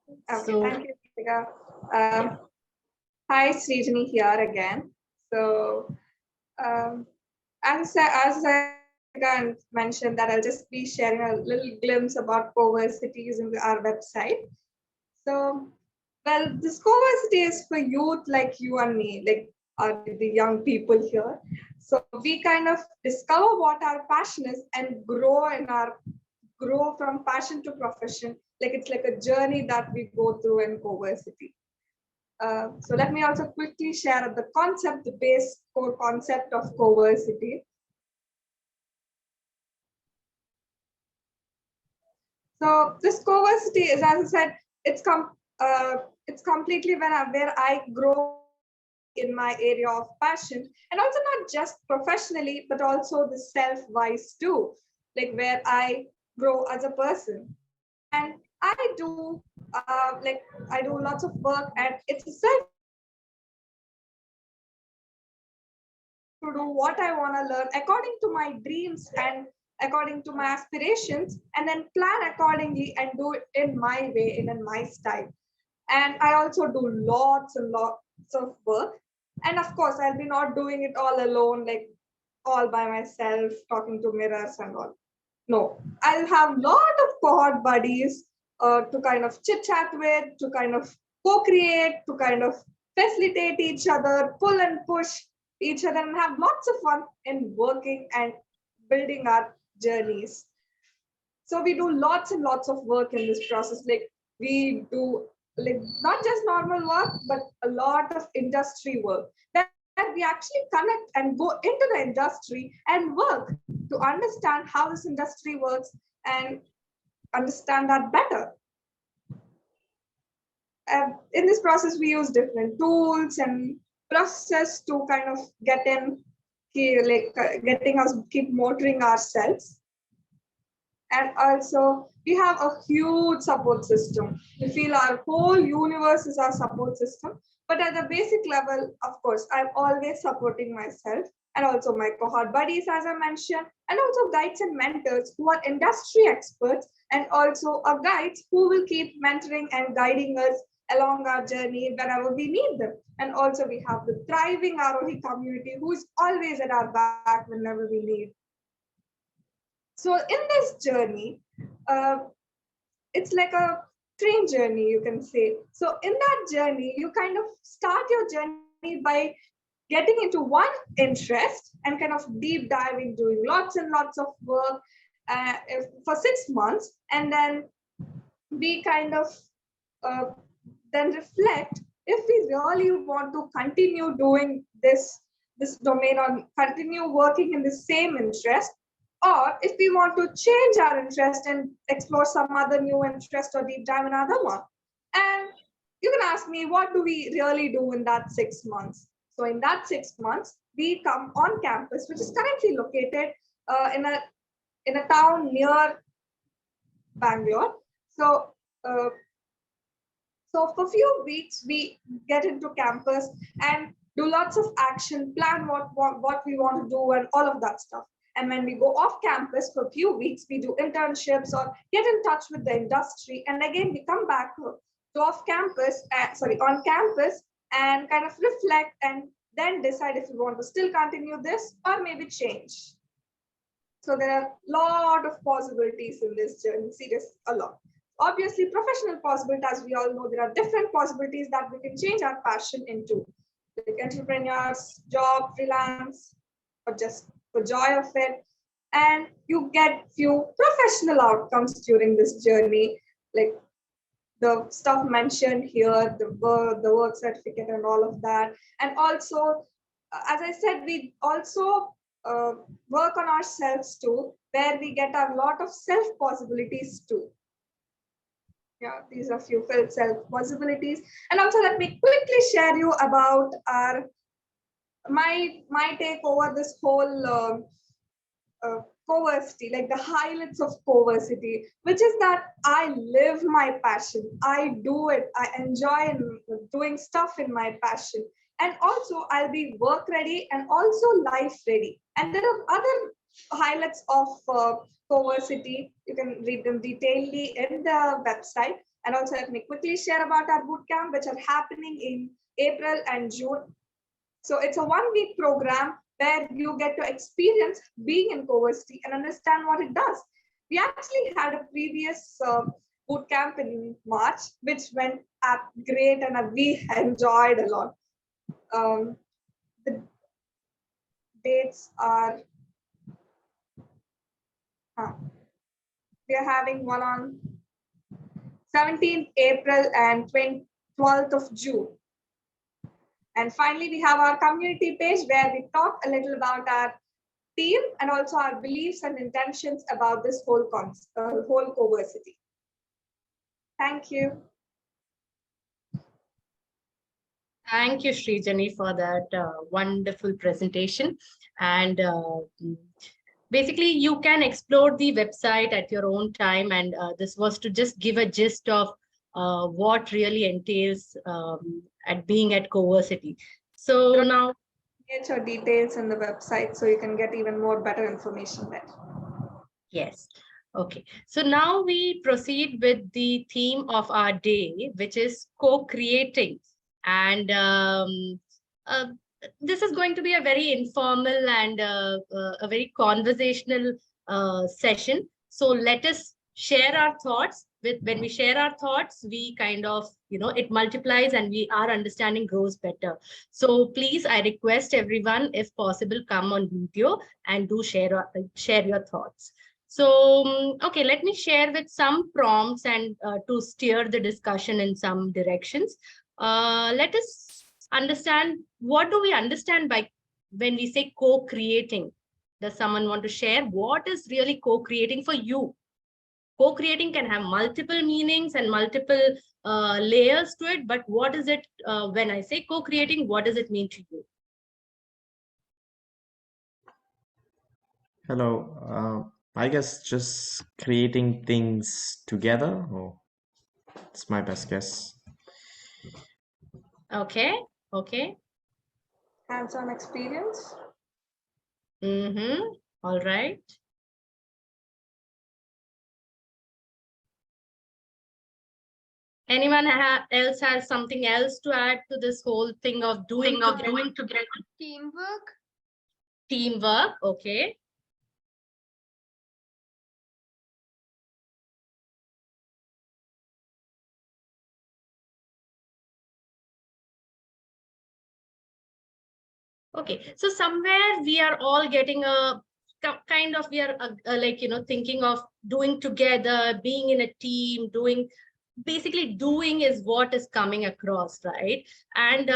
Okay, So, thank you, Pritika. Hi, Srijani here again. So, um, as I mentioned, that I'll just be sharing a little glimpse about CoVersity using our website. So, well, this CoVersity is for youth like you and me, like the young people here. So we kind of discover what our passion is and grow from passion to profession. Like it's like a journey that we go through in CoVersity. So let me also quickly share the concept, the base core concept of CoVersity. So this CoVersity is, as I said, it's completely where I grow in my area of passion, and also not just professionally, but also the self-wise too, like where I grow as a person. And I do lots of work, and it's a self to do what I want to learn according to my dreams and according to my aspirations, and then plan accordingly and do it in my way and in my style. And I also do lots and lots of work. And of course, I'll be not doing it all alone, like all by myself, talking to mirrors and all. No, I'll have lot of cohort buddies to kind of chit chat with, to kind of co-create, to kind of facilitate each other, pull and push each other, and have lots of fun in working and building our journeys. So we do lots and lots of work in this process. Like we do like not just normal work, but a lot of industry work that we actually connect and go into the industry and work to understand how this industry works and understand that better. In this process, we use different tools and process to kind of getting us keep motoring ourselves. And also, we have a huge support system. We feel our whole universe is our support system. But at the basic level, of course, I'm always supporting myself and also my cohort buddies, as I mentioned, and also guides and mentors who are industry experts, and also our guides who will keep mentoring and guiding us along our journey whenever we need them. And also, we have the thriving Aarohi community who is always at our back whenever we need. So in this journey, uh, it's like a train journey, you can say. So in that journey, you kind of start your journey by getting into one interest and kind of deep diving, doing lots and lots of work for 6 months, and then we kind of uh, then reflect if we really want to continue doing this domain or continue working in the same interest, or if we want to change our interest and explore some other new interest or deep dive another one. And you can ask me, what do we really do in that 6 months? So in that 6 months, we come on campus, which is currently located in a town near Bangalore. So uh, so for a few weeks, we get into campus and do lots of action, plan what we want to do and all of that stuff. And when we go off campus for a few weeks, we do internships or get in touch with the industry. And again, we come back to on campus and kind of reflect and then decide if we want to still continue this or maybe change. So there are a lot of possibilities in this journey, serious, a lot. Obviously, professional possibilities, as we all know, there are different possibilities that we can change our passion into, like entrepreneurs, job, freelance, or just for joy of it. And you get few professional outcomes during this journey, like the stuff mentioned here, the work certificate and all of that. And also, as I said, we also uh, work on ourselves too, where we get a lot of self possibilities too. Yeah, these are few self possibilities. And also, let me quickly share you about my take over this whole CoVersity, like the highlights of CoVersity, which is that I live my passion. I do it. I enjoy doing stuff in my passion. And also, I'll be work ready and also life ready. And there are other highlights of CoVersity. You can read them detailedly in the website. And also, let me quickly share about our bootcamp, which are happening in April and June. So it's a 1-week program where you get to experience being in CoVersity and understand what it does. We actually had a previous bootcamp in March, which went great and we enjoyed a lot. The dates are, we are having one on 17th April and 12th of June. And finally, we have our community page where we talk a little about our team and also our beliefs and intentions about this whole CoVersity. Thank you. Thank you, Srijani, for that wonderful presentation. And basically, you can explore the website at your own time. And this was to just give a gist of what really entails at being at CoVersity. So now, get your details in the website so you can get even more better information there. Yes. Okay. So now we proceed with the theme of our day, which is co-creating. And this is going to be a very informal and a very conversational session. So let us share our thoughts. When we share our thoughts, we kind of, it multiplies and our understanding grows better. So please, I request everyone, if possible, come on video and do share your thoughts. So, okay, let me share with some prompts and to steer the discussion in some directions. Let us understand, what do we understand by when we say co-creating? Does someone want to share what is really co-creating for you? Co-creating can have multiple meanings and multiple layers to it, but what is it when I say co-creating, what does it mean to you? Hello. I guess just creating things together, or it's my best guess. Okay. Hands-on experience. All right. Anyone else has something else to add to this whole thing of doing together? Teamwork, okay. Okay, so somewhere we are all getting a kind of, we are like, thinking of doing together, being in a team, basically doing is what is coming across, right? And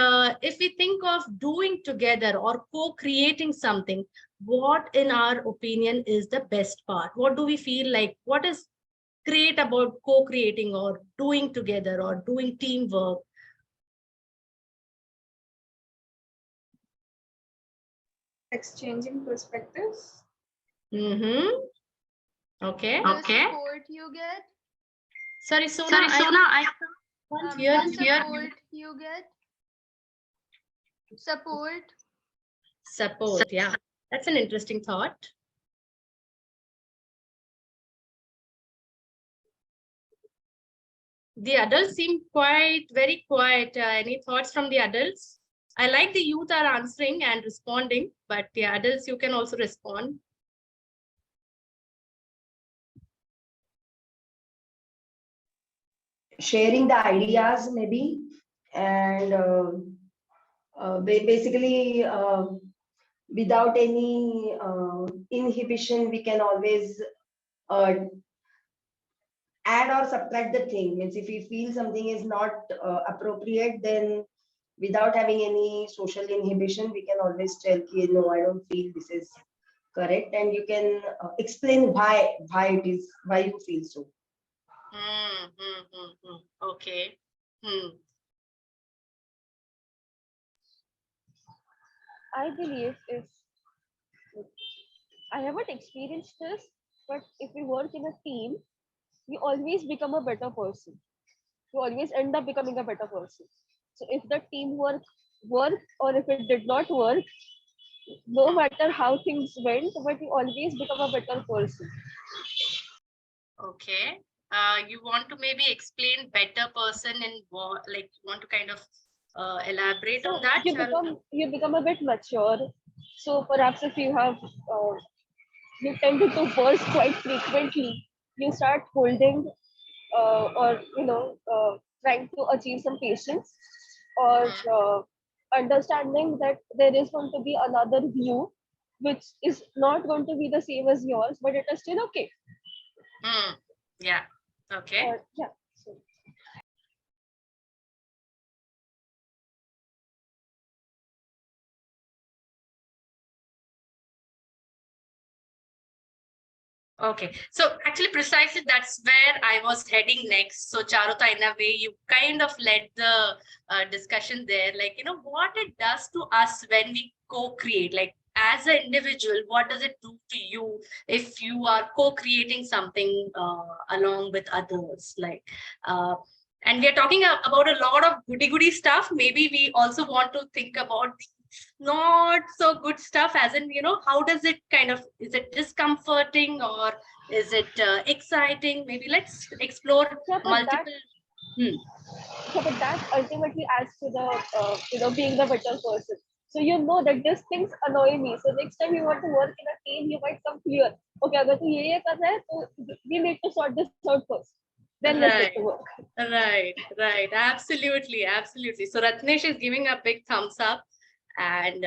if we think of doing together or co-creating something, what in our opinion is the best part? What do we feel like? What is great about co-creating or doing together or doing teamwork? Exchanging perspectives. Okay. The support you get. Sorry, Sona, I can't hear you. Support you get. Support. Yeah. That's an interesting thought. The adults seem very quiet. Any thoughts from the adults? I like the youth are answering and responding, but the adults, you can also respond. Sharing the ideas maybe, and basically without any inhibition, we can always add or subtract the thing. Means if we feel something is not appropriate, then without having any social inhibition, we can always tell, no, I don't feel this is correct, and you can explain why you feel so. Okay. I believe I haven't experienced this, but if we work in a team, we always become a better person. We always end up becoming a better person. So if the teamwork worked or if it did not work, no matter how things went, but we always become a better person. Okay. You want to maybe explain better person and what, like, you want to kind of elaborate on that, Charuta? You become a bit mature. So perhaps if you have you tend to burst quite frequently, you start holding or trying to achieve some patience or understanding that there is going to be another view which is not going to be the same as yours, but it is still okay. Yeah. Okay. Yeah. So, Okay, so actually precisely that's where I was heading next. So Charuta, in a way, you kind of led the discussion there, like, what it does to us when we co-create, like as an individual, what does it do to you if you are co-creating something along with others, like, and we are talking about a lot of goody stuff. Maybe we also want to think about not so good stuff, as in, how does it kind of, is it discomforting or is it exciting? Maybe let's explore multiple. but that ultimately adds to the being the better person. So you know that these things annoy me. So next time you want to work in a team, you might come clear. Okay, अगर तू ये कर रहा है, तो we need to sort this out first. Then let's get to work. Right. Absolutely. So Ratnesh is giving a big thumbs up. And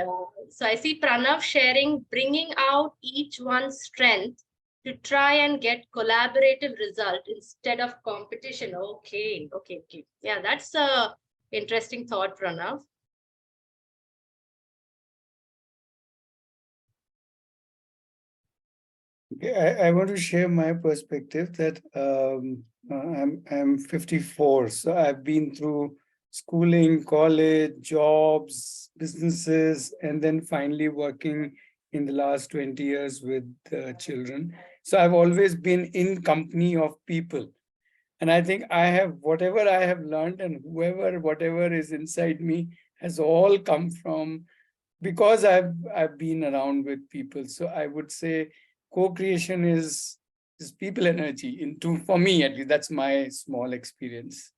so I see Pranav sharing, bringing out each one's strength to try and get collaborative result instead of competition. Okay. Yeah, that's a interesting thought, Pranav. Okay, I want to share my perspective that I'm 54, so I've been through schooling, college, jobs, businesses, and then finally working in the last 20 years with children. So I've always been in company of people. And I think I have, whatever I have learned and whatever is inside me has all come from, because I've been around with people. So I would say co-creation is people energy for me, at least. That's my small experience.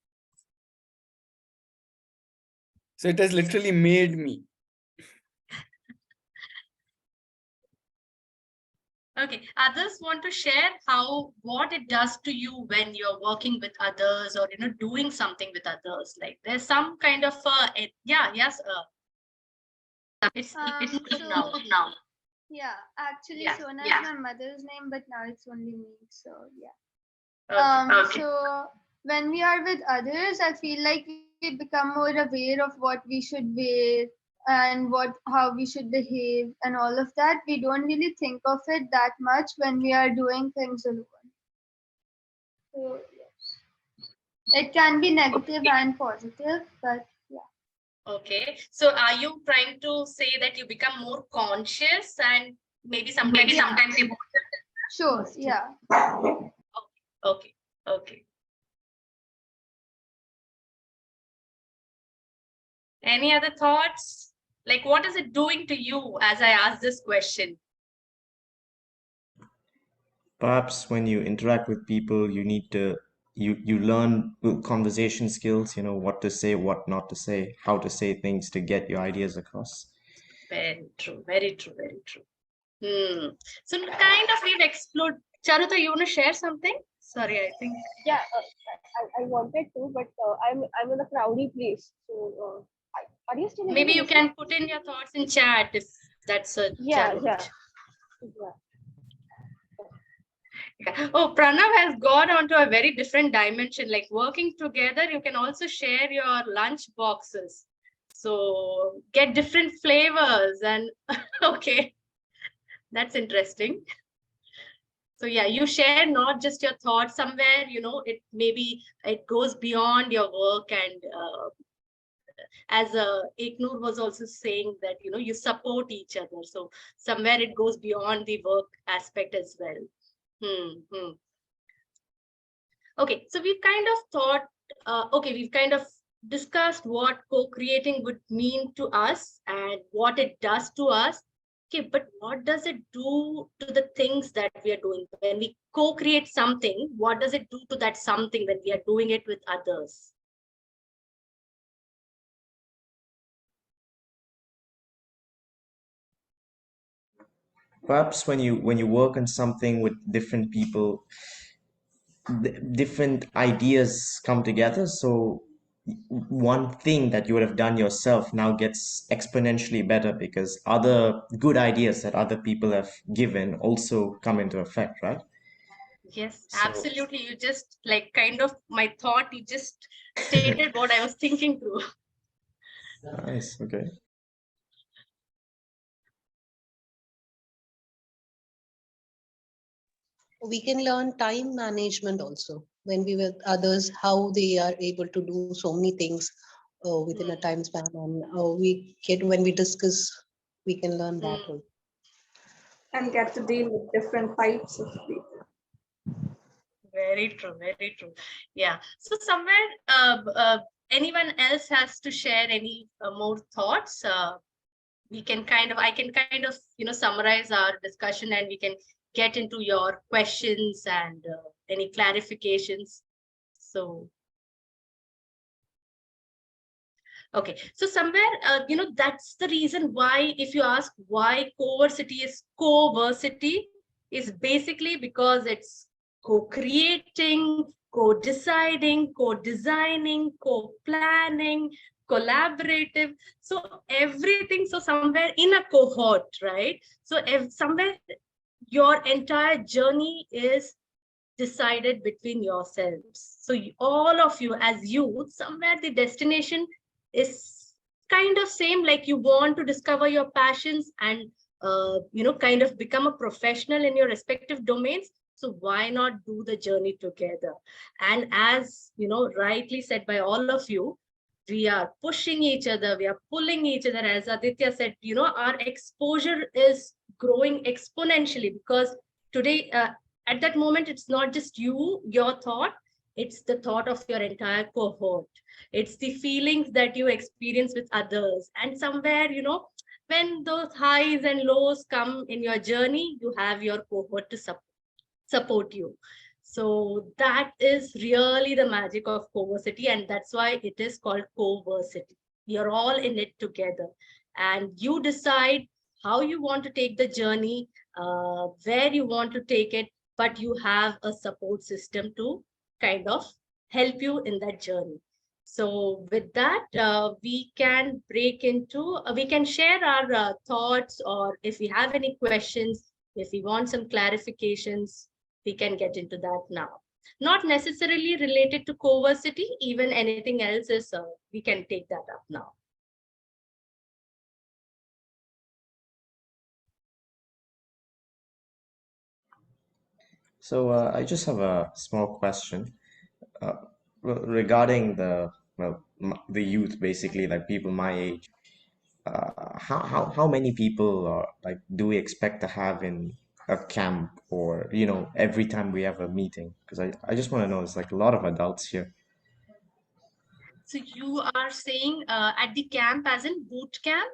So it has literally made me. Okay, others want to share what it does to you when you're working with others or doing something with others. Like there's some kind of yes. It's So- now. Yeah, actually, Yeah, Sona yeah. is my mother's name, but now it's only me. So yeah. Okay. So when we are with others, I feel like we become more aware of what we should wear and how we should behave and all of that. We don't really think of it that much when we are doing things alone. So yes, it can be negative and positive, but yeah. Okay, so are you trying to say that you become more conscious and maybe sometimes you... Sure, yeah. Okay. Any other thoughts? Like, what is it doing to you as I ask this question? Perhaps when you interact with people, you need to you learn conversation skills, what to say, what not to say, how to say things to get your ideas across. Very true. So kind of we've explored. Charuta, you want to share something? Sorry, I think. Yeah, I wanted to, but I'm in a crowdy place. So are you still? Maybe you can put in your thoughts in chat if that's a challenge. Yeah. Oh, Pranav has gone onto a very different dimension. Like working together, you can also share your lunch boxes. So get different flavors and okay, that's interesting. So yeah, you share not just your thoughts somewhere, it goes beyond your work. And as Eknur was also saying that, you support each other. So somewhere it goes beyond the work aspect as well. Okay, so we've kind of thought, we've kind of discussed what co-creating would mean to us and what it does to us. Okay, but what does it do to the things that we are doing? When we co-create something, what does it do to that something when we are doing it with others? Perhaps when you work on something with different people, different ideas come together. So one thing that you would have done yourself now gets exponentially better because other good ideas that other people have given also come into effect, right? Yes, So absolutely. You just like kind of my thought, you just stated what I was thinking through. nice. Okay. We can learn time management also when we with others, how they are able to do so many things within a time span, and we get when we discuss, we can learn that Mm. also. And get to deal with different types of people. Very true, very true. Yeah. So somewhere, anyone else has to share any more thoughts? We can kind of, I can kind of, summarize our discussion and we can get into your questions and any clarifications. So, okay. So somewhere, that's the reason why, if you ask why CoVersity is CoVersity, is basically because it's co-creating, co-deciding, co-designing, co-planning, collaborative. So everything, so somewhere in a cohort, right? So if somewhere your entire journey is decided between yourselves. So all of you as youth, somewhere the destination is kind of same, like you want to discover your passions and kind of become a professional in your respective domains. So why not do the journey together? And as rightly said by all of you, we are pushing each other, we are pulling each other. As Aditya said, our exposure is growing exponentially because today, at that moment, it's not just you, your thought, it's the thought of your entire cohort. It's the feelings that you experience with others. And somewhere, when those highs and lows come in your journey, you have your cohort to support you. So that is really the magic of CoVersity, and that's why it is called CoVersity. You're all in it together, and you decide how you want to take the journey, where you want to take it, but you have a support system to kind of help you in that journey. So with that, we can break into, we can share our thoughts, or if we have any questions, if we want some clarifications, we can get into that now. Not necessarily related to CoVersity, even anything else is, we can take that up now. So I just have a small question uh, regarding the youth, basically, like people my age. How many people like do we expect to have in a camp, or every time we have a meeting? Because I just want to know, it's like a lot of adults here. So you are saying at the camp as in boot camp?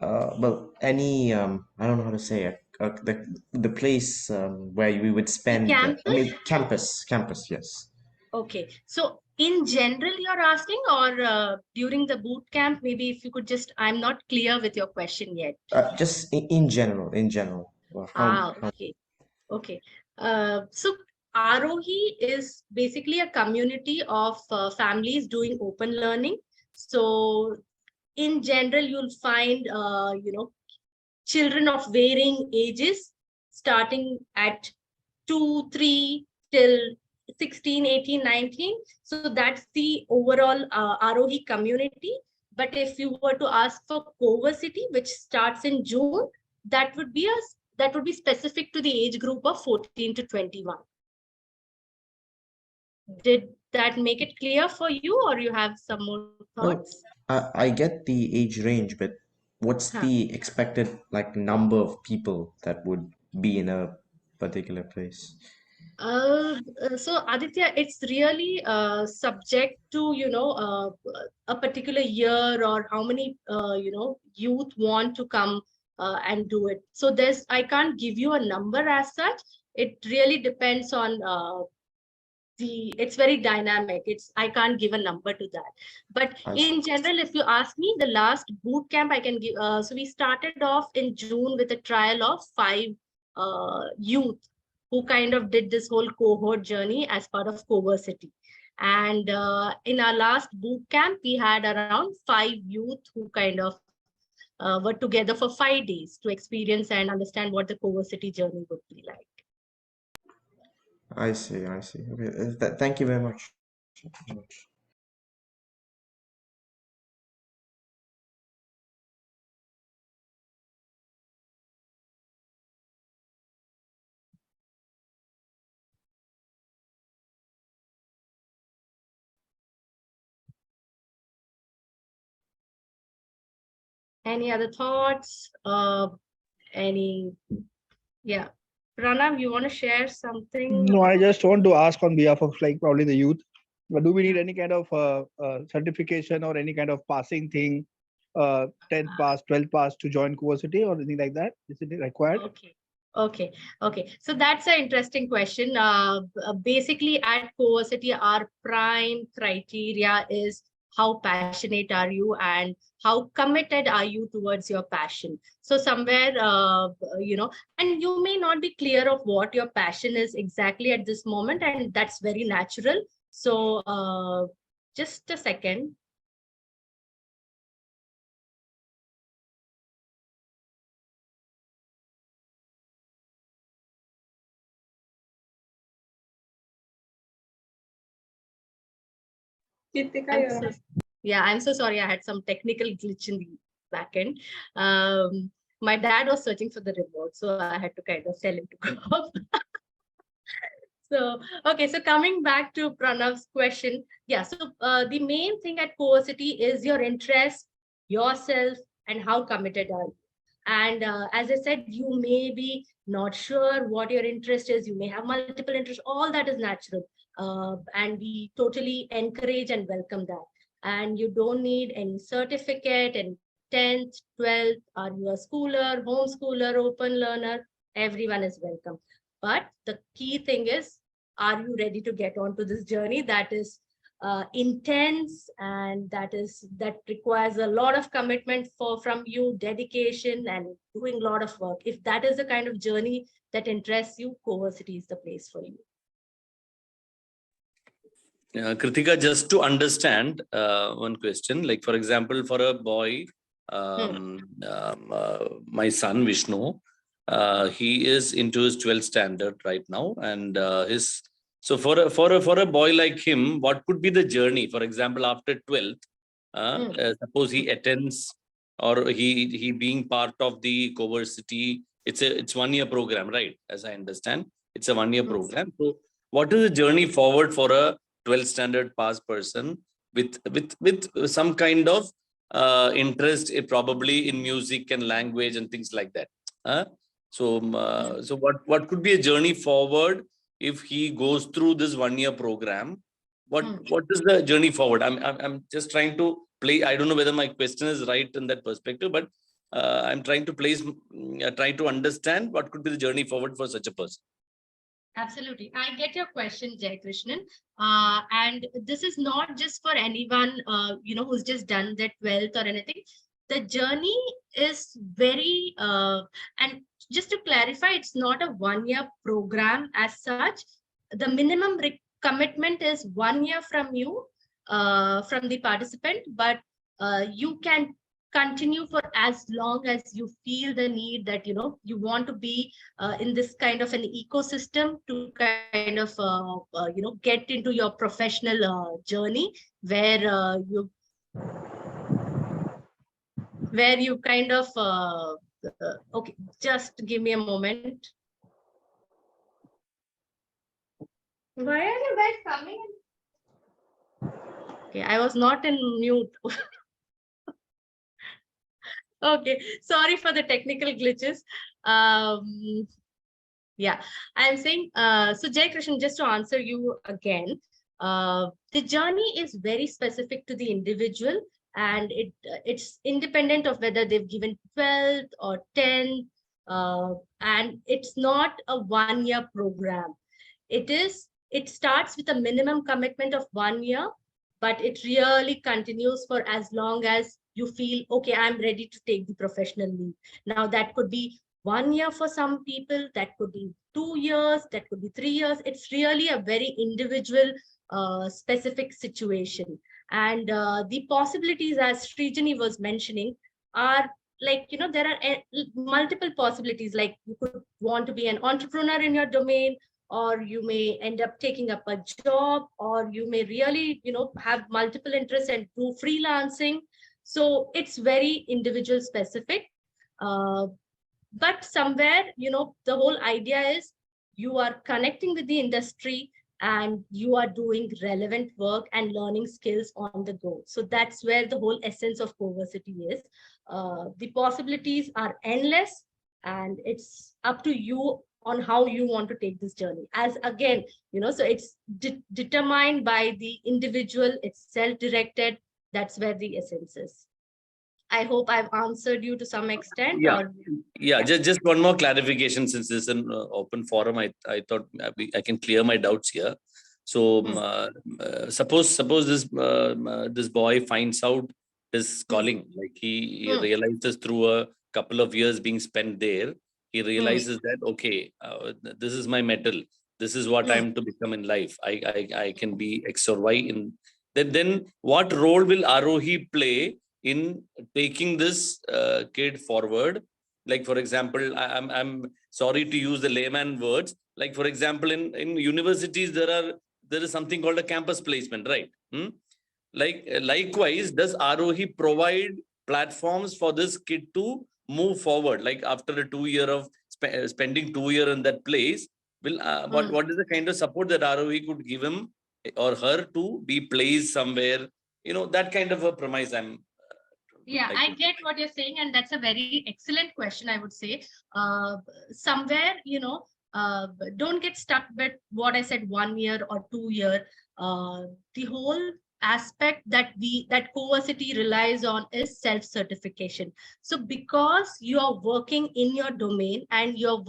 Well, any I don't know how to say it. The place where we would The spend. I campus? mean, campus. Yes. Okay. So in general, you're asking, or during the boot camp, maybe if you could just, I'm not clear with your question yet. Just in general. In general. Well, how? Okay. Okay. So Aarohi is basically a community of families doing open learning. So in general, you'll find, children of varying ages, starting at 2, 3 till 16, 18, 19. So that's the overall Aarohi community. But if you were to ask for CoVersity, which starts in June, that would be specific to the age group of 14 to 21. Did that make it clear for you, or you have some more Well, thoughts? I get the age range, but what's Huh. the expected like number of people that would be in a particular place? So Aditya, it's really subject to a particular year, or how many youth want to come and do it. So I can't give you a number as such. It really depends on it's very dynamic. I can't give a number to that. But in general, if you ask me, the last boot camp I can give, so we started off in June with a trial of 5 youth who kind of did this whole cohort journey as part of CoVersity. And in our last boot camp, we had around 5 youth who kind of were together for 5 days to experience and understand what the CoVersity journey would be like. I see. Okay, thank you very much. Any other thoughts? Yeah. Pranav, you want to share something? No, I just want to ask on behalf of like probably the youth, do we need any kind of certification or any kind of passing thing, 10th pass, 12th pass to join CoVersity or anything like that? Is it required? Okay. So that's an interesting question. Basically at CoVersity, our prime criteria is how passionate are you and how committed are you towards your passion. So somewhere, and you may not be clear of what your passion is exactly at this moment, and that's very natural. So just a second. I'm so sorry. I had some technical glitch in the back end. My dad was searching for the remote, so I had to kind of tell him to go off. So coming back to Pranav's question. Yeah, so the main thing at CoVersity is your interest, yourself, and how committed are you. And as I said, you may be not sure what your interest is. You may have multiple interests. All that is natural. And we totally encourage and welcome that. And you don't need any certificate and 10th, 12th, are you a schooler, homeschooler, open learner, everyone is welcome. But the key thing is, are you ready to get onto this journey that is intense and that requires a lot of commitment from you, dedication and doing a lot of work. If that is the kind of journey that interests you, CoVersity is the place for you. Kritika, just to understand one question, like for example, for a boy, my son Vishnu, he is into his 12th standard right now, and so for a boy like him, what could be the journey? For example, after 12th, suppose he attends or he being part of the CoVersity, it's 1 year program, right? As I understand, it's a 1 year program. So what is the journey forward for a 12th standard pass person with some kind of interest probably in music and language and things like that? So what could be a journey forward if he goes through this 1 year program? What is the journey forward? I'm just trying to play. I don't know whether my question is right in that perspective, but I'm trying to try to understand what could be the journey forward for such a person. Absolutely. I get your question, Jai Krishnan. And this is not just for anyone, who's just done their 12th or anything. The journey is very, and just to clarify, it's not a 1 year program as such. The minimum commitment is 1 year from you, from the participant, but you can continue for as long as you feel the need that, you want to be in this kind of an ecosystem to kind of, get into your professional journey where you kind of, okay, just give me a moment. Why are you guys coming? Okay, I was not in mute. Okay, sorry for the technical glitches. Yeah, I'm saying, so Jai Krishnan, just to answer you again, the journey is very specific to the individual. and it's independent of whether they've given 12th or 10th, and it's not a 1-year program. It starts with a minimum commitment of 1 year, but it really continues for as long as you feel, okay, I'm ready to take the professional leave. Now that could be 1 year for some people, that could be 2 years, that could be 3 years. It's really a very individual, specific situation. And the possibilities, as Srijani was mentioning, are like, there are multiple possibilities. Like you could want to be an entrepreneur in your domain, or you may end up taking up a job, or you may really, have multiple interests and do freelancing. So it's very individual specific. But somewhere, the whole idea is you are connecting with the industry and you are doing relevant work and learning skills on the go. So that's where the whole essence of CoVersity is. The possibilities are endless, and it's up to you on how you want to take this journey. As again, so it's determined by the individual, it's self-directed. That's where the essence is. I hope I've answered you to some extent. Yeah. Or Yeah, just one more clarification, since this is an open forum. I thought I can clear my doubts here. So suppose this boy finds out his calling, like he realizes through a couple of years being spent there, he realizes that, okay, this is my metal, this is what I'm to become in life. I can be X or Y in then what role will Aarohi play in taking this kid forward? Like, for example, I'm sorry to use the layman words. Like, for example, in universities, there is something called a campus placement, right? Likewise, does Aarohi provide platforms for this kid to move forward? Like after a 2 year of spending 2 years in that place, will what is the kind of support that Aarohi could give him or her to be placed somewhere? That kind of a premise yeah, I get what you're saying, and that's a very excellent question, I would say. Somewhere, don't get stuck with what I said, 1 year or 2 year. The whole aspect that CoVersity relies on is self-certification. So because you are working in your domain and you're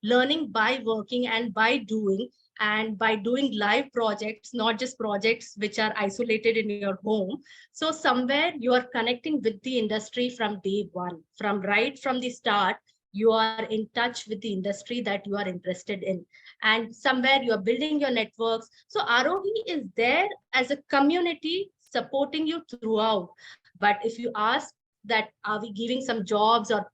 learning by working and by doing, and by doing live projects, not just projects which are isolated in your home. So somewhere you are connecting with the industry from day one, right from the start. You are in touch with the industry that you are interested in, and somewhere you are building your networks. So Aarohi is there as a community supporting you throughout. But if you ask that, are we giving some jobs or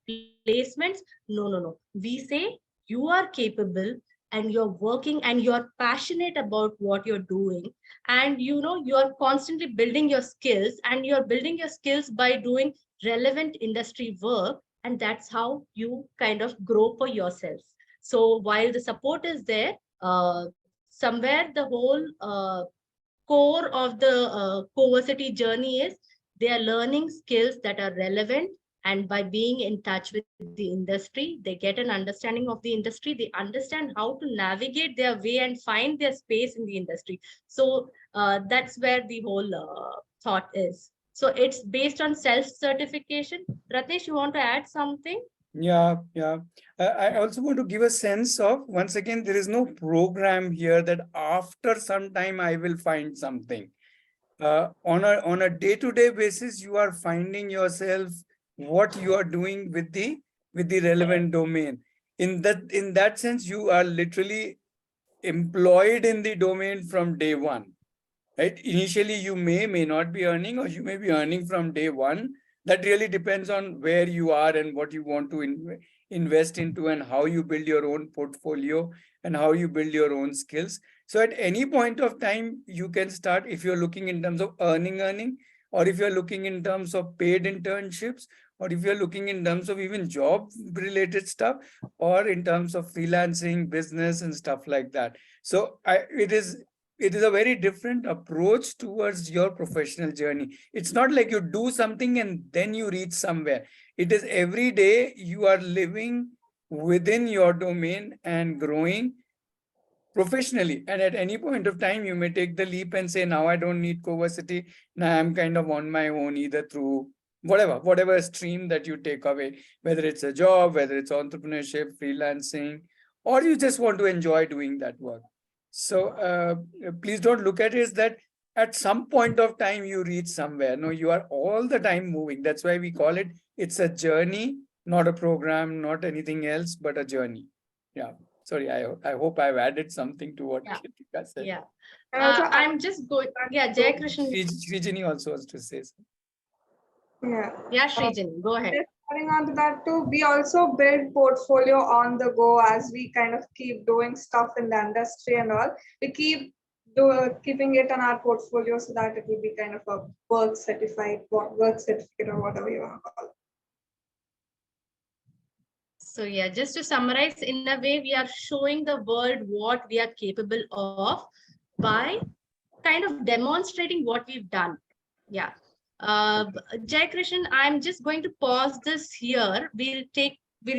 placements? No. We say you are capable, and you're working and you're passionate about what you're doing, and you're constantly building your skills, and you're building your skills by doing relevant industry work, and that's how you kind of grow for yourself. So while the support is there, somewhere the whole core of the CoVersity journey is they are learning skills that are relevant, and by being in touch with the industry, they get an understanding of the industry. They understand how to navigate their way and find their space in the industry. So that's where the whole thought is. So it's based on self-certification. Ratnesh, you want to add something? Yeah. I also want to give a sense of, once again, there is no program here that after some time I will find something. On a day-to-day basis, you are finding yourself what you are doing with the relevant domain. In that sense, you are literally employed in the domain from day one. Right? Initially, you may not be earning, or you may be earning from day one. That really depends on where you are and what you want to invest into, and how you build your own portfolio and how you build your own skills. So at any point of time, you can start, if you're looking in terms of earning, or if you're looking in terms of paid internships, or if you're looking in terms of even job related stuff, or in terms of freelancing, business and stuff like that. So it is a very different approach towards your professional journey. It's not like you do something and then you reach somewhere. It is every day you are living within your domain and growing professionally. And at any point of time, you may take the leap and say, now I don't need CoVersity. Now I'm kind of on my own, either through whatever stream that you take away, whether it's a job, whether it's entrepreneurship, freelancing, or you just want to enjoy doing that work. So please don't look at it as that at some point of time you reach somewhere. No, you are all the time moving. That's why we call it, it's a journey, not a program, not anything else, but a journey. Yeah. Sorry, I hope I've added something to what Kritika said. Yeah. And also, I'm just going. Yeah, Jay Krishnan. Srijini also wants to say something. yeah. Yeah, Srijini, go ahead. Just adding on to that too, we also build portfolio on the go as we kind of keep doing stuff in the industry and all. We keep keeping it on our portfolio so that it will be kind of a work certificate or whatever you want to call it. So yeah, just to summarize, in a way, we are showing the world what we are capable of by kind of demonstrating what we've done. Yeah. Jai Krishan, I'm just going to pause this here. We'll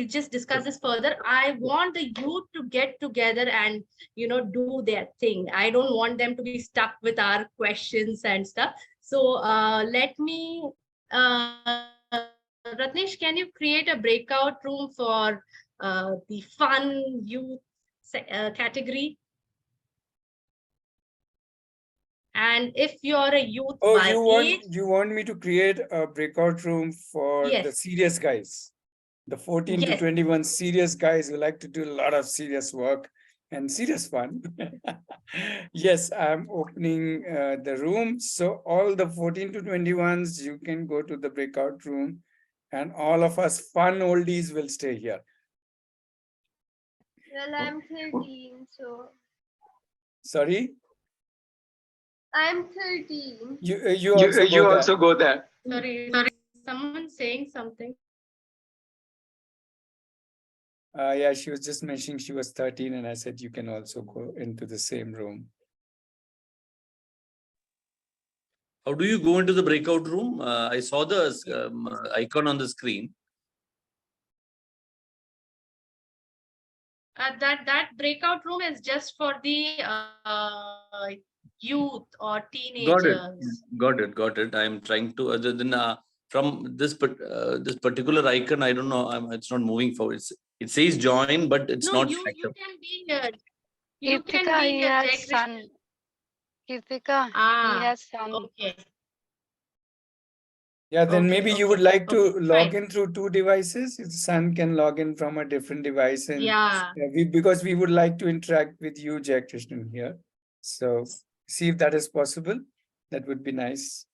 just discuss this further. I want the youth to get together and, do their thing. I don't want them to be stuck with our questions and stuff. So let me, Ratnesh, can you create a breakout room for the fun youth category? And if you're a youth by age, you want me to create a breakout room for the serious guys, the 14 to 21 serious guys who like to do a lot of serious work and serious fun. Yes, I'm opening the room. So all the 14 to 21s, you can go to the breakout room, and all of us fun oldies will stay here. Well, I'm 13, so. Sorry? I'm 13. You also go there. Sorry, someone saying something. Yeah, she was just mentioning she was 13, and I said you can also go into the same room. How do you go into the breakout room? I saw the icon on the screen. That breakout room is just for the youth or teenagers. Got it. I'm trying to, other than from this particular icon, I don't know. It's not moving forward. It says join, but it's not. You can be here. You Kirtika, can be he here. has son. Kirtika, he has son. Okay. Yeah, then maybe you would like to log in through two devices. His son can log in from a different device, and because we would like to interact with you, Jai Krishnan, here. So see if that is possible. That would be nice.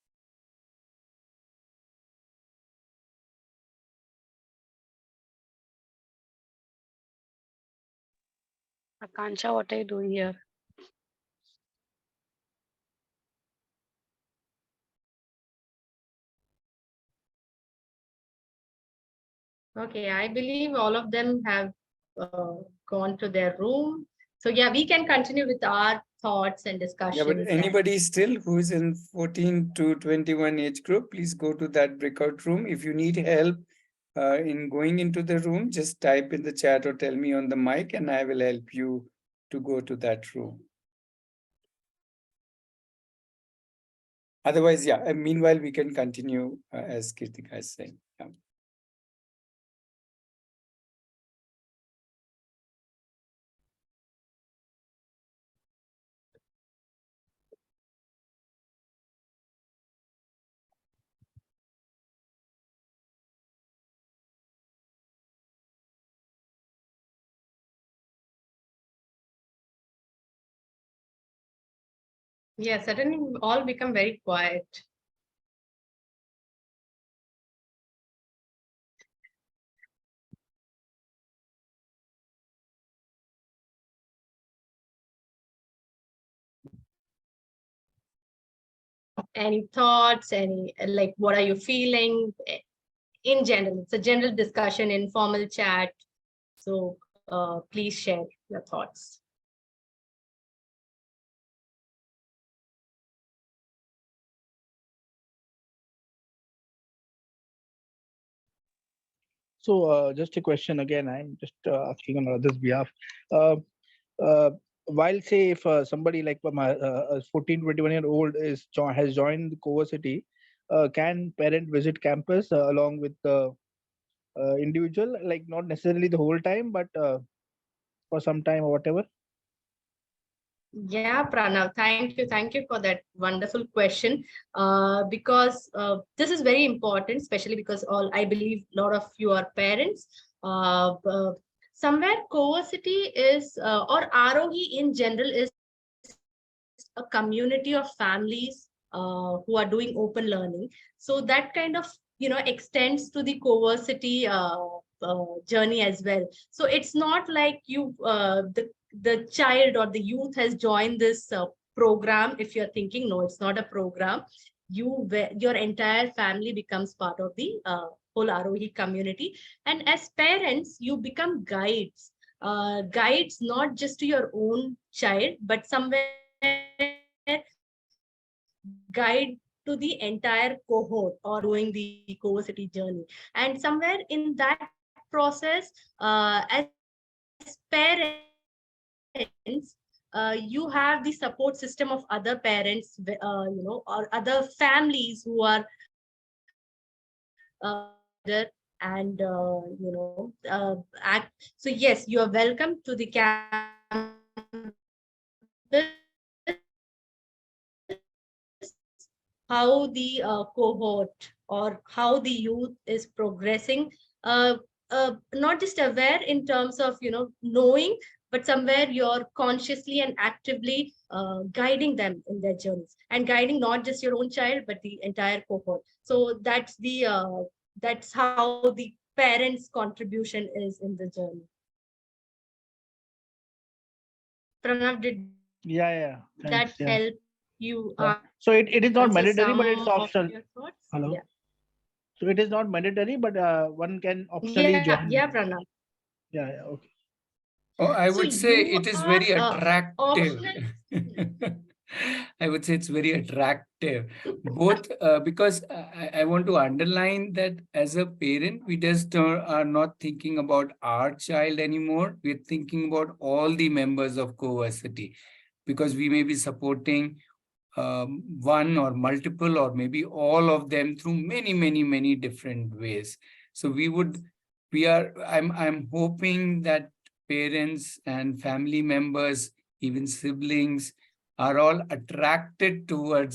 Akansha, what are you doing here? Okay, I believe all of them have gone to their room. So yeah, we can continue with our thoughts and discussions. Yeah, but anybody still who is in 14 to 21 age group, please go to that breakout room. If you need help in going into the room, just type in the chat or tell me on the mic, and I will help you to go to that room. Otherwise, yeah, and meanwhile, we can continue as Kirtika is saying. Yeah. Yeah, suddenly we all become very quiet. Any thoughts, what are you feeling in general? It's a general discussion, informal chat. So please share your thoughts. So just a question again, I'm just asking on others' behalf. while say if somebody like a 14, 21-year-old has joined the CoVersity, can parent visit campus along with the individual, like not necessarily the whole time, but for some time or whatever? Yeah, Pranav, thank you for that wonderful question. Because this is very important, especially because I believe a lot of you are parents. Somewhere Cohortsity is, or Aarohi in general, is a community of families who are doing open learning. So that kind of extends to the Cohortsity journey as well. So it's not like the child or the youth has joined this program. If you're thinking, no, it's not a program. Your entire family becomes part of the whole Aarohi community, and as parents, you become guides. Guides not just to your own child, but somewhere guide to the entire cohort or doing the Cohortsity journey. And somewhere in that process, as parents, you have the support system of other parents, or other families who are and act. So yes, you are welcome to the campus. How the cohort or how the youth is progressing, not just aware in terms of knowing, but somewhere you're consciously and actively guiding them in their journeys, and guiding not just your own child but the entire cohort. So that's how the parents contribution is in the journey. Pranav, did Yeah, that thanks. Yeah. help you So it is not answer mandatory, but it's some of optional. your thoughts? Hello. Yeah. So it is not mandatory, but one can optionally join. Yeah, Pranav. Yeah, okay. Oh, I So would say you it is are very attractive. optional. I would say it's very attractive, both because I want to underline that as a parent, we just are not thinking about our child anymore. We're thinking about all the members of Cohortsity, because we may be supporting one or multiple or maybe all of them through many different ways. So I'm hoping that parents and family members, even siblings, are all attracted uh,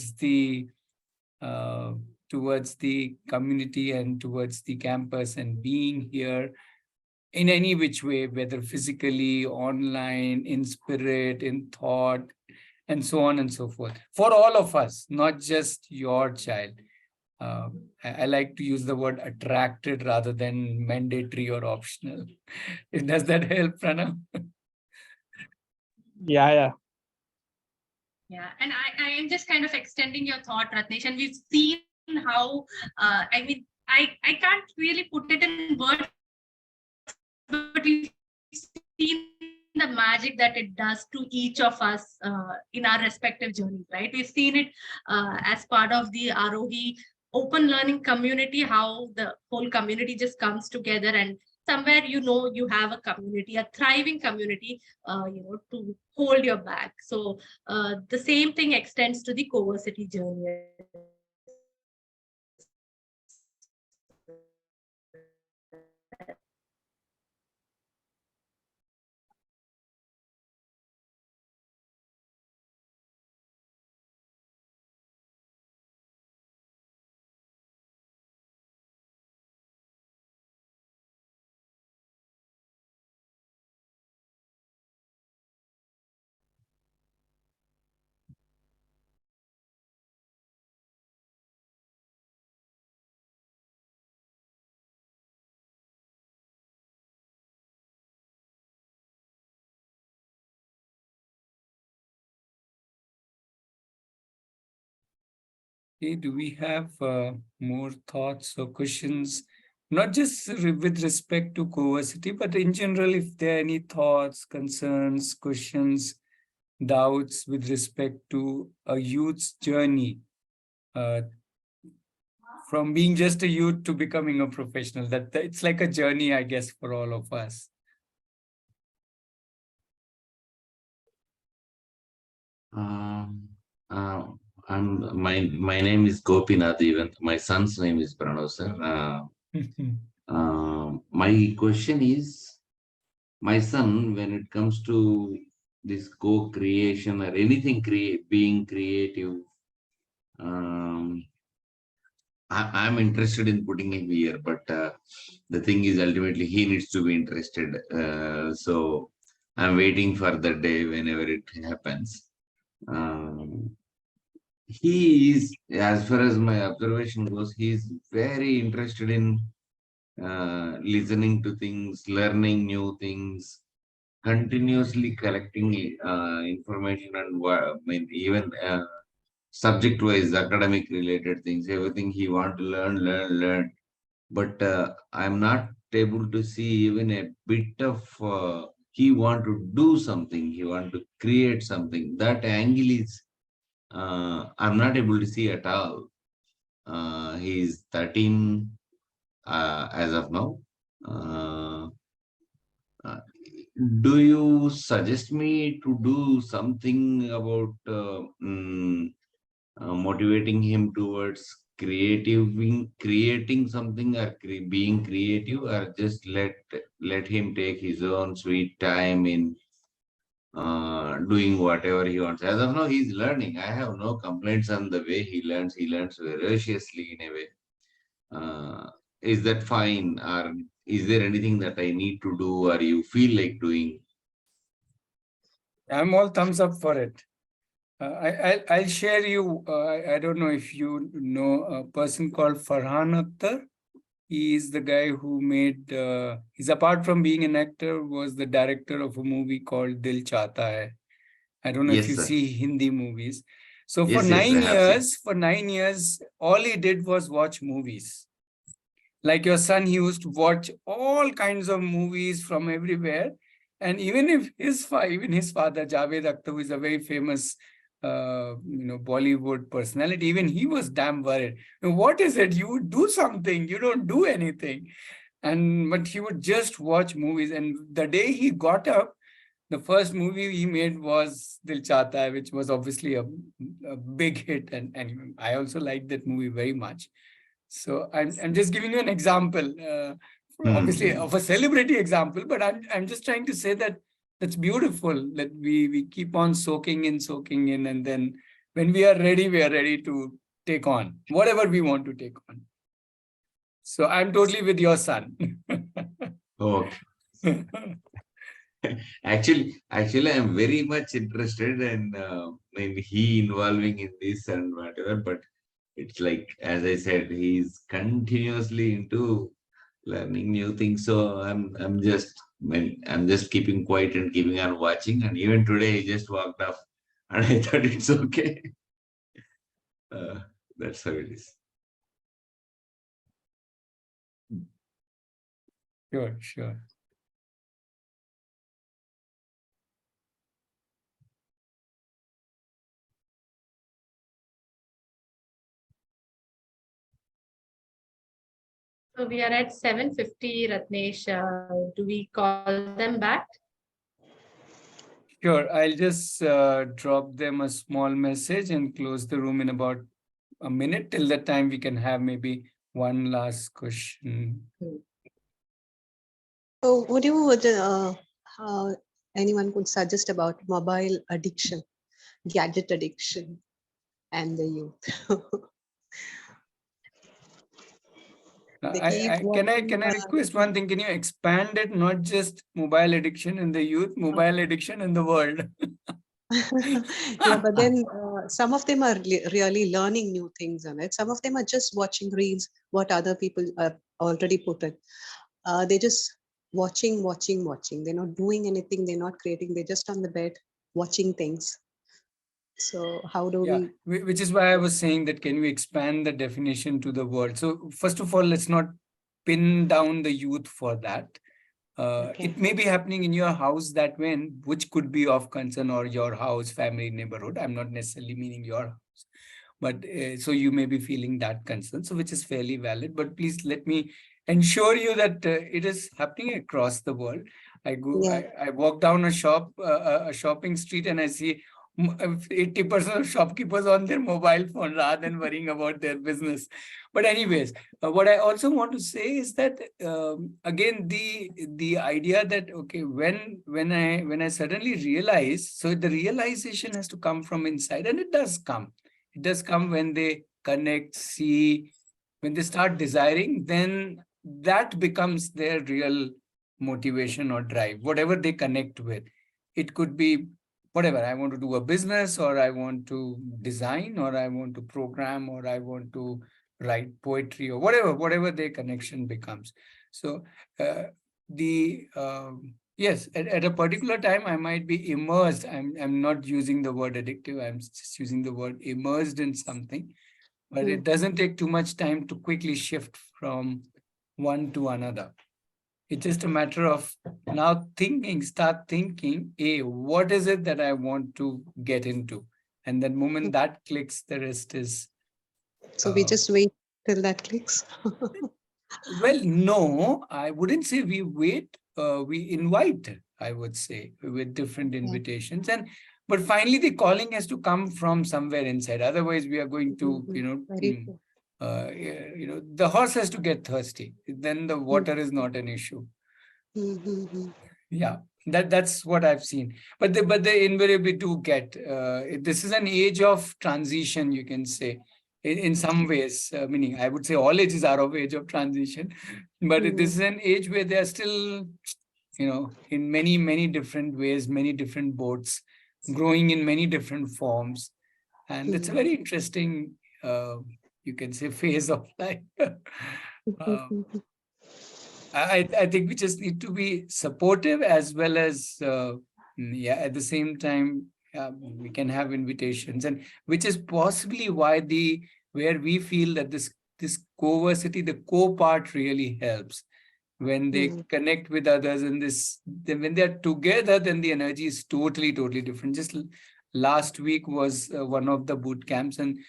towards the community and towards the campus and being here in any which way, whether physically, online, in spirit, in thought, and so on and so forth. For all of us, not just your child. I like to use the word attracted rather than mandatory or optional. Does that help, Pranav? Yeah. Yeah, and I am just kind of extending your thought, Ratnesh, and we've seen how, I mean, I can't really put it in words, but we've seen the magic that it does to each of us in our respective journeys, right? We've seen it as part of the Aarohi open learning community, how the whole community just comes together, and somewhere you have a community, a thriving community, to hold your back. So the same thing extends to the Cohortsity journey. Okay, do we have more thoughts or questions? Not just with respect to Cohortsity, but in general, if there are any thoughts, concerns, questions, doubts with respect to a youth's journey from being just a youth to becoming a professional. That it's like a journey, I guess, for all of us. Um, uh, my name is Gopinath. Even my son's name is Pranav, sir. My question is, my son, when it comes to this co-creation or anything being creative, I'm interested in putting him here, but the thing is, ultimately, he needs to be interested. So I'm waiting for the day whenever it happens. He is, as far as my observation goes, he is very interested in listening to things, learning new things, continuously collecting information, and I mean, even subject wise academic related things, everything he want to learn, but I'm not able to see even a bit of he want to do something, he want to create something. That angle is I'm not able to see at all. He's 13 as of now. Uh, do you suggest me to do something about motivating him towards creating something, or being creative, or just let him take his own sweet time in doing whatever he wants? As of now, he's learning. I have no complaints on the way he learns. He learns voraciously in a way. Is that fine, or is there anything that I need to do, or you feel like doing? I'm all thumbs up for it. I'll share you. I don't know if you know a person called Farhan Akhtar. He is the guy who made. He's, apart from being an actor, was the director of a movie called Dil Chahta Hai. I don't know if Yes, you sir. see Hindi movies. So for Yes, I have seen. for 9 years, all he did was watch movies. Like your son, he used to watch all kinds of movies from everywhere. And even if even his father, Javed Akhtar, who is a very famous Bollywood personality, even he was damn worried. What is it? You do something, you don't do anything. But he would just watch movies. And the day he got up, the first movie he made was Dil Chahta Hai, which was obviously a big hit. And I also liked that movie very much. So I'm just giving you an example, obviously of a celebrity example, but I'm just trying to say that that's beautiful, that we keep on soaking in, and then when we are ready to take on whatever we want to take on. So I'm totally with your son. Okay. Actually, I'm very much interested in maybe he involving in this and whatever, but it's like, as I said, he's continuously into learning new things. So I'm just keeping quiet and keeping on watching. And even today, he just walked off, and I thought it's okay. That's how it is. Sure. So we are at 7:50, Ratnesh. Do we call them back? Sure, I'll just drop them a small message and close the room in about a minute. Till that time, we can have maybe one last question. So would you anyone could suggest about mobile addiction, gadget addiction, and the youth? Can I request one thing? Can you expand it? Not just mobile addiction in the youth, mobile addiction in the world. Yeah, but then some of them are really learning new things on it. Some of them are just watching reels, what other people have already put it. They're just watching. They're not doing anything. They're not creating. They're just on the bed watching things. So how do we? Which is why I was saying that, can we expand the definition to the world? So first of all, let's not pin down the youth for that. It may be happening in your house that way, which could be of concern, or your house, family, neighborhood. I'm not necessarily meaning your house, but so you may be feeling that concern, so which is fairly valid. But please let me ensure you that it is happening across the world. I walk down a shopping street, and I see 80% of shopkeepers on their mobile phone rather than worrying about their business. But anyways, what I also want to say is that again the idea that okay, when I suddenly realize, so the realization has to come from inside, and it does come. It does come when they connect, see, when they start desiring, then that becomes their real motivation or drive, whatever they connect with. It could be whatever, I want to do a business, or I want to design, or I want to program, or I want to write poetry, or whatever their connection becomes. So yes, at a particular time, I might be immersed. I'm not using the word addictive. I'm just using the word immersed in something, but it doesn't take too much time to quickly shift from one to another. It's just a matter of now start thinking, what is it that I want to get into? And the moment that clicks, the rest is... So we just wait till that clicks? Well, no, I wouldn't say we wait. We invite, I would say, with different invitations. But finally, the calling has to come from somewhere inside. Otherwise, we are going to, the horse has to get thirsty. Then the water is not an issue. Yeah, that's what I've seen. But they invariably do get. This is an age of transition, you can say. In some ways, meaning I would say all ages are of age of transition, but this is an age where they are still, in many different ways, many different boats, growing in many different forms, and it's a very interesting, you can say, phase of life. I think we just need to be supportive as well as, at the same time, we can have invitations, and which is possibly why where we feel that this CoVersity, the co-part really helps. When they connect with others, and when they're together, then the energy is totally different. Just last week was one of the boot camps, and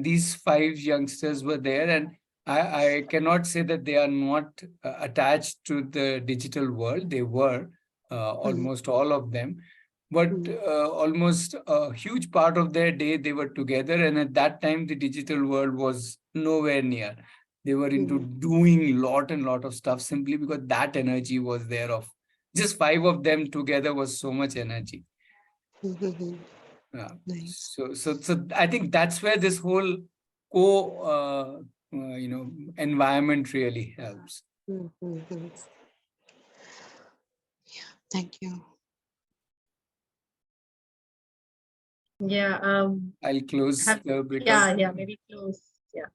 these 5 youngsters were there, and I cannot say that they are not attached to the digital world. They were, almost all of them. But almost a huge part of their day, they were together. And at that time, the digital world was nowhere near. They were into doing lot of stuff simply because that energy was there. Of just 5 of them together was so much energy. Nice. So I think that's where this whole environment really helps. Yeah, thank you. Yeah. I'll close the breakout. Yeah, maybe close. Yeah.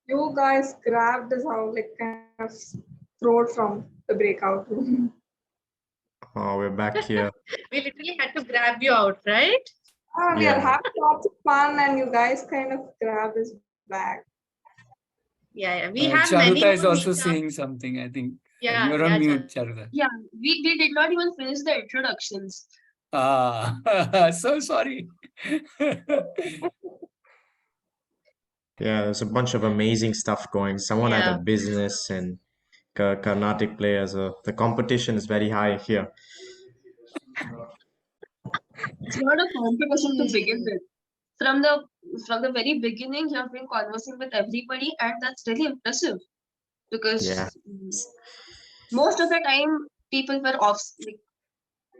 You guys grabbed us out, like kind of thrown from the breakout room. Oh, we're back here. We literally had to grab you out, right? We are having lots of fun, and you guys kind of grabbed us back. Yeah. We have many. Charuta is also saying something, I think. Yeah, you're on mute, Charuta. Yeah, we did not even finish the introductions. So sorry. Yeah, there's a bunch of amazing stuff going. Someone had a business, and Carnatic players. The competition is very high here. It's not a competition to begin with. From the very beginning, you have been conversing with everybody, and that's really impressive. Because most of the time, people were off, like,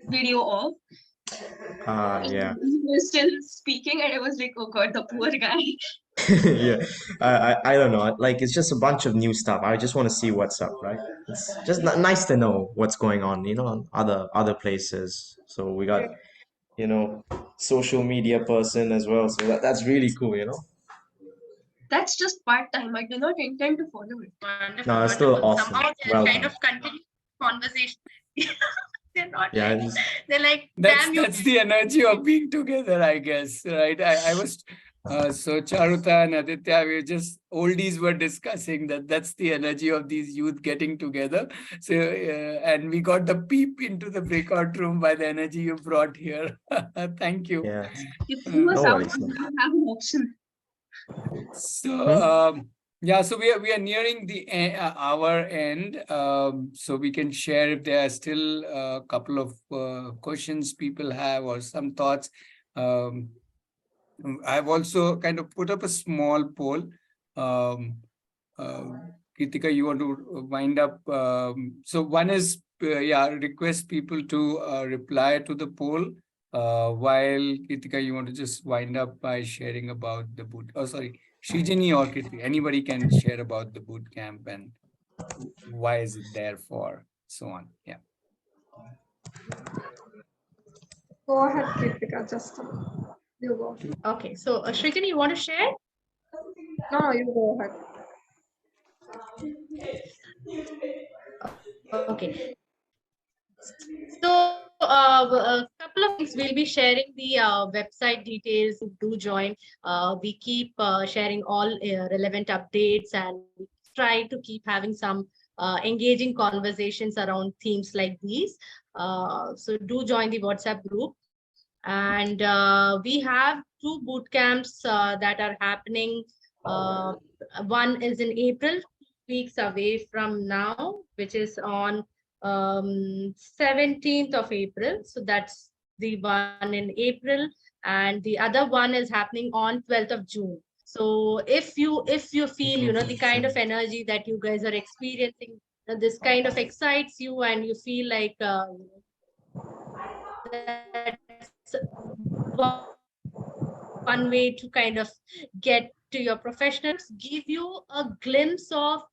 video off. Yeah. He was still speaking, and I was like, oh God, the poor guy. Yeah, I don't know. Like, it's just a bunch of new stuff. I just want to see what's up, right? It's just nice to know what's going on, on other places. So we got, social media person as well. So that's really cool, That's just part-time. I do not intend to follow it. Wonderful, No, it's still awesome. Somehow they're Well kind done. of continuing conversation. They're not Yeah, they're like, damn you. That's the energy of being together, I guess, right? So Charuta and Aditya, oldies were discussing that's the energy of these youth getting together. So and we got the peep into the breakout room by the energy you brought here. Thank you. Yeah. If you No are out, worries. you don't have an option. So yeah, so we are nearing the our end. So we can share if there are still a couple of questions people have or some thoughts. I've also kind of put up a small poll. Kritika, you want to wind up? So one is, request people to reply to the poll. While Kritika, you want to just wind up by sharing about the boot. Oh, sorry, Srijini or Kritika, anybody can share about the boot camp and why is it there for, so on. Yeah. Go ahead, Kritika, you go. Okay, so Srijini, you want to share? No, you go ahead. Okay. So a couple of things, we'll be sharing the website details. Do join. We keep sharing all relevant updates and try to keep having some engaging conversations around themes like these. So do join the WhatsApp group. And we have 2 boot camps that are happening. One is in April, 2 weeks away from now, which is on 17th of April. So that's the one in April, and the other one is happening on 12th of June. So if you feel, the kind of energy that you guys are experiencing, this kind of excites you, and you feel like that's one way to kind of get to your professionals, give you a glimpse of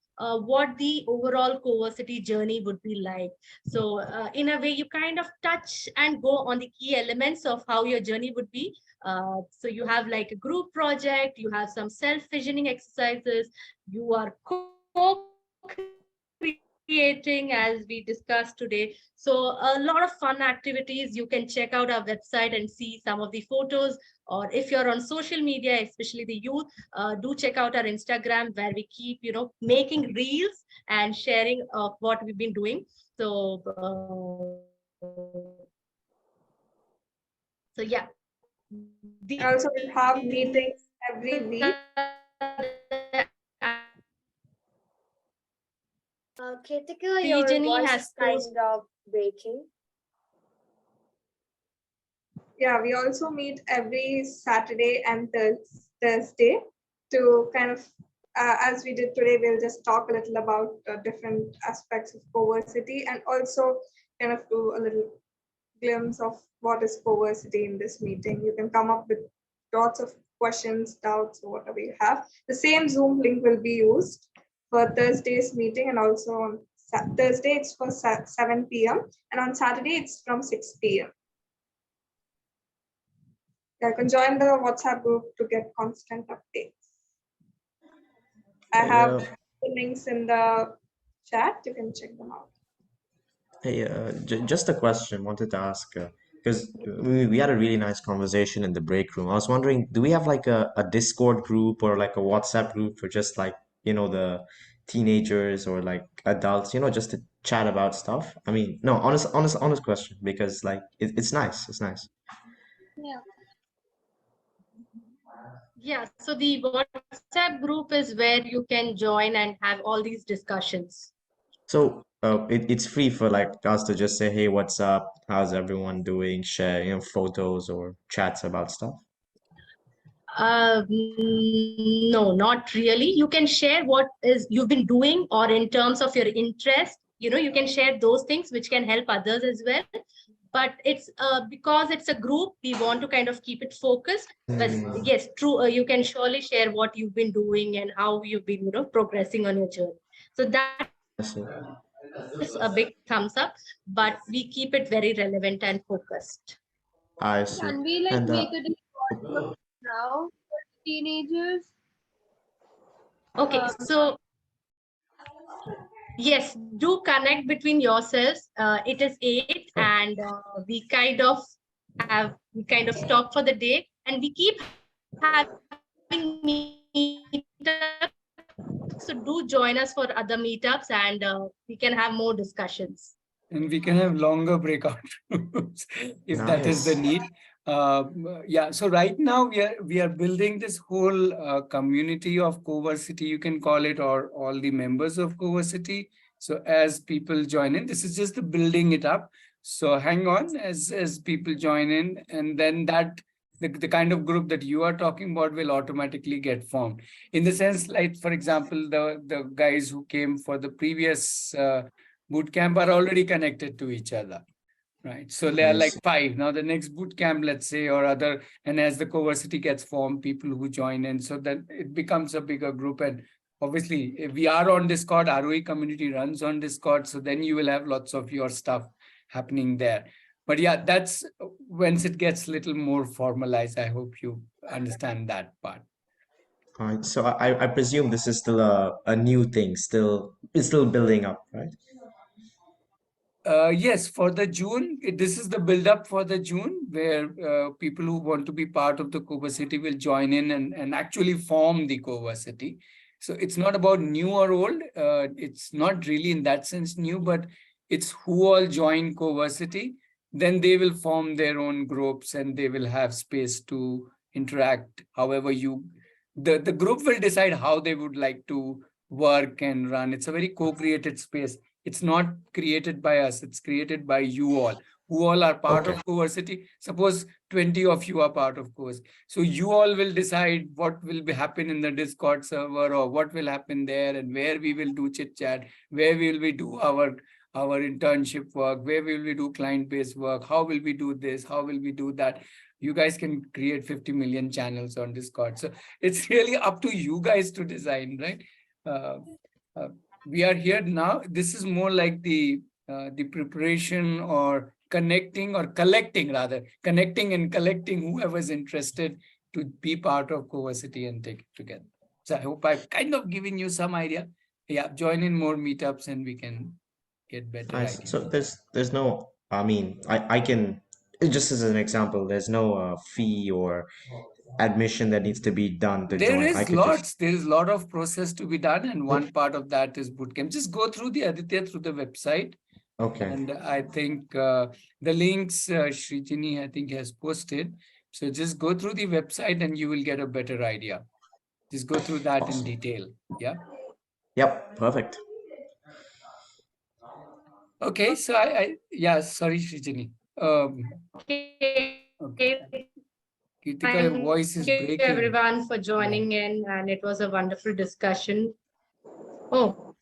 what the overall Cohortsity journey would be like. So in a way, you kind of touch and go on the key elements of how your journey would be. So you have like a group project, you have some self-visioning exercises, you are creating as we discussed today. So a lot of fun activities. You can check out our website and see some of the photos, or if you're on social media, especially the youth, do check out our Instagram, where we keep making reels and sharing of what we've been doing. So yeah, Also, we have meetings every week. Kritika, your voice is kind of breaking. Yeah, we also meet every Saturday and Thursday to kind of, as we did today, we'll just talk a little about different aspects of Cohortsity and also kind of do a little glimpse of what is Cohortsity in this meeting. You can come up with lots of questions, doubts, or whatever you have. The same Zoom link will be used for Thursday's meeting, and also on Thursday it's for 7 p.m. and on Saturday it's from 6 p.m. You can join the WhatsApp group to get constant updates. I have the links in the chat. You can check them out. Hey, just a question wanted to ask, because we had a really nice conversation in the break room. I was wondering, do we have like a Discord group or like a WhatsApp group for just like, the teenagers or like adults, just to chat about stuff? I mean, no, honest question, because like it's nice. It's nice. Yeah. Yeah, so the WhatsApp group is where you can join and have all these discussions. So it's free for like us to just say, hey, what's up? How's everyone doing? Share, photos or chats about stuff. No, not really. You can share what is you've been doing, or in terms of your interest, you can share those things which can help others as well. But it's because it's a group, we want to kind of keep it focused. But yes, true, you can surely share what you've been doing and how you've been, progressing on your journey. So that is a big thumbs up, but we keep it very relevant and focused. I see. Can we like make a Discord group now for teenagers? Okay, so yes, do connect between yourselves. It is 8 and we kind of stop for the day, and we keep having meetups, so do join us for other meetups, and we can have more discussions. And we can have longer breakout rooms if that is the Nice. need. Yeah, so right now we are building this whole community of CoVersity, you can call it, or all the members of CoVersity. So as people join in, this is just the building it up. So hang on as people join in, and then that the kind of group that you are talking about will automatically get formed. In the sense, like, for example, the guys who came for the previous bootcamp are already connected to each other, right? So there are like 5. Now the next bootcamp, let's say, or other, and as the CoVersity gets formed, people who join in, so that it becomes a bigger group. And obviously, if we are on Discord, Aarohi community runs on Discord, so then you will have lots of your stuff happening there. But yeah, that's once it gets a little more formalized. I hope you understand that part. All right. So I presume this is still a new thing, it's still building up, right? Yes, for the June, this is the build up for the June, where people who want to be part of the CoVersity will join in and actually form the CoVersity. So it's not about new or old. It's not really in that sense new, but it's who all join CoVersity. Then they will form their own groups and they will have space to interact. However, the group will decide how they would like to work and run. It's a very co-created space. It's not created by us, it's created by you all, who all are part of CoVersity. Suppose 20 of you are part of course. So you all will decide what will be happen in the Discord server, or what will happen there, and where we will do chit chat, where will we do our internship work, where will we do client-based work, how will we do this, how will we do that. You guys can create 50 million channels on Discord. So it's really up to you guys to design, right? We are here now. This is more like the preparation, or connecting, or collecting rather, connecting and collecting whoever's interested to be part of CoVersity and take it together. So I hope I've kind of given you some idea. Yeah, join in more meetups and we can get better Nice. ideas. So there's no, I mean, I can, just as an example, there's no fee or admission that needs to be done to There join. I is could just, lots, there is a lot of process to be done, and one part of that is bootcamp. Just go through the Aditya through the website. okay. And I think the links Srijini, I think, has posted. So just go through the website and you will get a better idea. Just go through that in detail. Yeah. Yep, perfect. Okay. So yeah, sorry, Srijini. Okay. Kritika, your voice is Thank you breaking. everyone for joining in, and it was a wonderful discussion. Oh,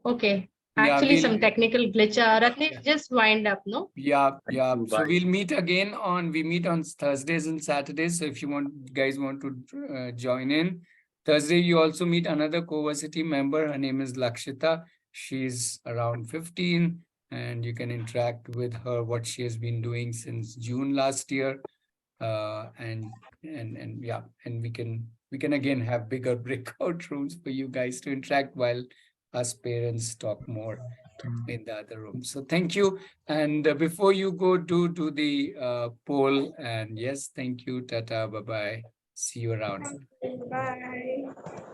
okay. Yeah, Actually, some technical glitch. Ratnesh, just wind up, no? Yeah. So Bye. we'll meet again we meet on Thursdays and Saturdays. So if you guys want to join in, Thursday you also meet another CoVersity member. Her name is Lakshita. She's around 15, and you can interact with her, what she has been doing since June last year. And yeah, and we can again have bigger breakout rooms for you guys to interact while us parents talk more in the other room. So thank you. And before you go, do the poll. And yes, thank you. Tata. Bye bye. See you around. Bye.